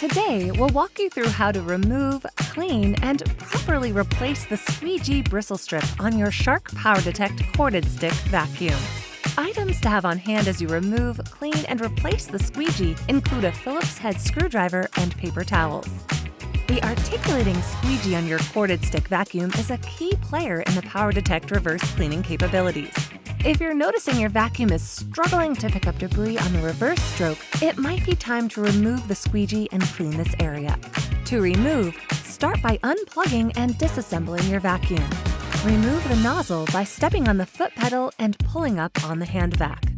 Today, we'll walk you through how to remove, clean, and properly replace the Squeegee Bristle strip on your Shark PowerDetect corded stick vacuum. Items to have on hand as you remove, clean, and replace the squeegee include a Phillips head screwdriver and paper towels. The articulating squeegee on your corded stick vacuum is a key player in the PowerDetect reverse cleaning capabilities. If you're noticing your vacuum is struggling to pick up debris on the reverse stroke, it might be time to remove the squeegee and clean this area. To remove, start by unplugging and disassembling your vacuum. Remove the nozzle by stepping on the foot pedal and pulling up on the hand vac.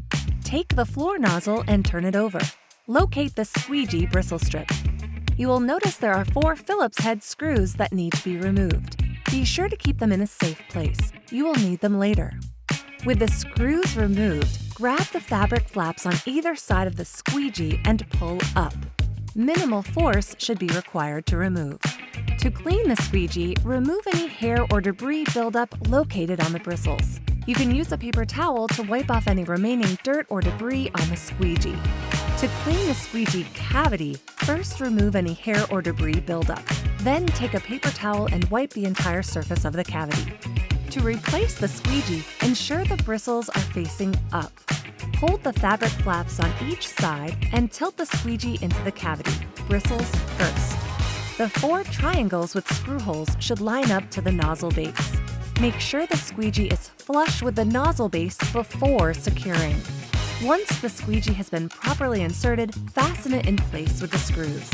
Take the floor nozzle and turn it over. Locate the Squeegee Bristle strip. You will notice there are 4 Phillips head screws that need to be removed. Be sure to keep them in a safe place. You will need them later. With the screws removed, grab the fabric flaps on either side of the squeegee and pull up. Minimal force should be required to remove. To clean the squeegee, remove any hair or debris buildup located on the bristles. You can use a paper towel to wipe off any remaining dirt or debris on the squeegee. To clean the squeegee cavity, first remove any hair or debris buildup. Then take a paper towel and wipe the entire surface of the cavity. To replace the squeegee, ensure the bristles are facing up. Hold the fabric flaps on each side and tilt the squeegee into the cavity, bristles first. The 4 triangles with screw holes should line up to the nozzle base. Make sure the squeegee is flush with the nozzle base before securing. Once the squeegee has been properly inserted, fasten it in place with the screws.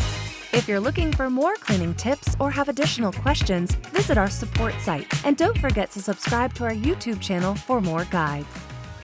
If you're looking for more cleaning tips or have additional questions, visit our support site. And don't forget to subscribe to our YouTube channel for more guides.